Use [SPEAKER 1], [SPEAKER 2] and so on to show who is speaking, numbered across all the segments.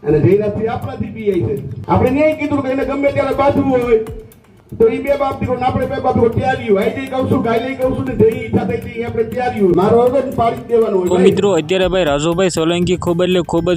[SPEAKER 1] અને જયરાજસિંહ આપણાથી બી છે. આપણે ન્યાય કીધું કે એને ગમે ત્યારે બાંધવું હોય તો એ બે બાપ દીકરો આપણે બે બાપ દીકરો તૈયારી હોય જઈ કહું છું ગાય લઈ કહું છું ને જઈ ઈચ્છા થઈ આપણે તૈયારી હોય મારો અગર પાડી દેવાનું હોય.
[SPEAKER 2] મિત્રો અત્યારે ભાઈ રાજુભાઈ સોલંકી ખૂબ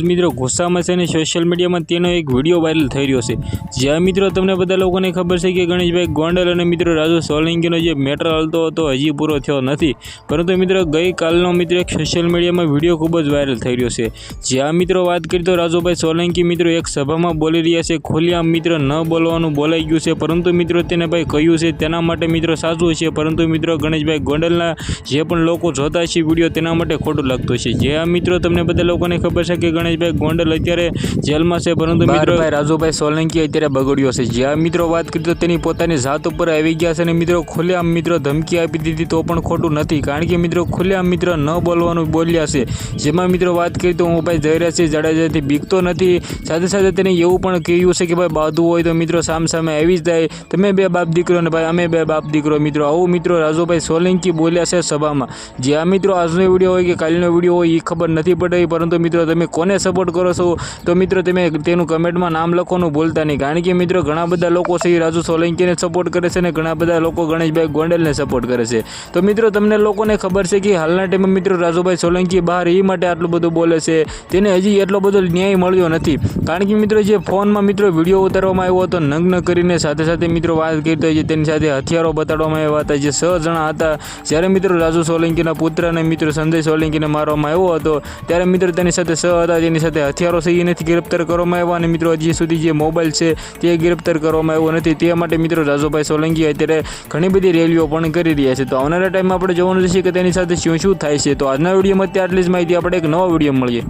[SPEAKER 2] જ મિત્રો ગુસ્સામાં છે અને સોશિયલ મીડિયામાં તેનો એક વિડીયો વાયરલ થઈ રહ્યો છે. જ્યાં મિત્રો તમને બધા લોકોને ખબર છે કે ગણેશભાઈ ગોંડલ અને મિત્રો રાજુ સોલંકીનો જે મેટર હાલતો હતો હજી પૂરો થયો નથી, પરંતુ મિત્રો ગઈકાલનો મિત્રો એક સોશિયલ મીડિયામાં વિડીયો ખૂબ જ વાયરલ થઈ રહ્યો છે. જ્યાં મિત્રો વાત કરી તો રાજુભાઈ સોલંકી મિત્રો એક સભામાં બોલી રહ્યા છે, ખુલ્લેઆમ મિત્રો ન બોલવાનું બોલાઈ ગયું છે, પરંતુ મિત્રો તેને ભાઈ કહ્યું છે તેના માટે મિત્રો સાચું છે, પરંતુ મિત્રો ગણેશભાઈ ગોંડલના જે પણ લોકો જોતા છે વિડીયો તેના માટે ખોટું લાગતું છે. જે આ મિત્રો તમને બધા લોકોને ખબર છે કે ગણેશભાઈ ગોંડલ અત્યારે જેલમાં છે, પરંતુ મિત્રો રાજુભાઈ સોલંકી અત્યારે બગડ્યો છે. જ્યાં મિત્રો વાત કરી તો તેની પોતાની જાત ઉપર આવી ગયા છે અને મિત્રો ખુલ્લેઆમ મિત્રો ધમકી આપી દીધી તો પણ ખોટું નથી, કારણ કે મિત્રો ખુલ્લેઆમ મિત્રો ન બોલવાનું બોલ્યા છે. જેમાં મિત્રો વાત કરી તો હું ભાઈ જયરાજસિંહ જાડેજાથી બીકતો નથી, સાથે સાથે તેને એવું પણ કહ્યું છે કે ભાઈ બાંધવું હોય તો મિત્રો સામે આવી જ જાય, તમે બે બાપ દીકરો ને ભાઈ અમે બે બાપ દીકરો. મિત્રો આવું મિત્રો રાજુભાઈ સોલંકી બોલ્યા છે સભામાં. જે આ મિત્રો આજનો વિડીયો હોય કે કાલનો વિડીયો હોય એ ખબર નથી પડતી, પરંતુ મિત્રો તમે કોને સપોર્ટ કરો છો તો મિત્રો તમે તેનું કમેન્ટમાં નામ લખવાનું ભૂલતા નહીં, કારણ કે મિત્રો ઘણા બધા લોકો છે એ રાજુ સોલંકીને સપોર્ટ કરે છે અને ઘણા બધા લોકો ગણેશભાઈ ગોંડલને સપોર્ટ કરે છે. તો મિત્રો તમને લોકોને ખબર છે કે હાલના ટાઈમમાં મિત્રો રાજુભાઈ સોલંકી બહાર એ માટે આટલું બધું બોલે છે, તેને હજી એટલો બધો ન્યાય મળ્યો નથી, કારણ કે મિત્રો જે ફોનમાં મિત્રો વિડીયો ઉતારવામાં આવ્યો હતો નગ્ન કરીને, સાથે મિત્રો વાત કરી તો તેની સાથે હથિયારો બતાડવામાં આવ્યા હતા, જે 6 જણા હતા. જ્યારે મિત્રો રાજુ સોલંકીના પુત્રને મિત્રો સંજય સોલંકીને મારવામાં આવ્યો હતો ત્યારે મિત્રો તેની સાથે 6 હતા, તેની સાથે હથિયારો છે એ નથી ગિરફ્તાર કરવામાં આવ્યા, અને મિત્રો હજી સુધી જે મોબાઈલ છે તે ગિરફ્તાર કરવામાં આવ્યો નથી. તે માટે મિત્રો રાજુભાઈ સોલંકી અત્યારે ઘણી બધી રેલીઓ પણ કરી રહ્યા છે. તો આવનારા ટાઈમમાં આપણે જોવાનું છે કે તેની સાથે શું થાય છે. તો આજના વિડીયોમાં આટલી જ માહિતી, આપણે એક નવા વિડીયો મળીએ.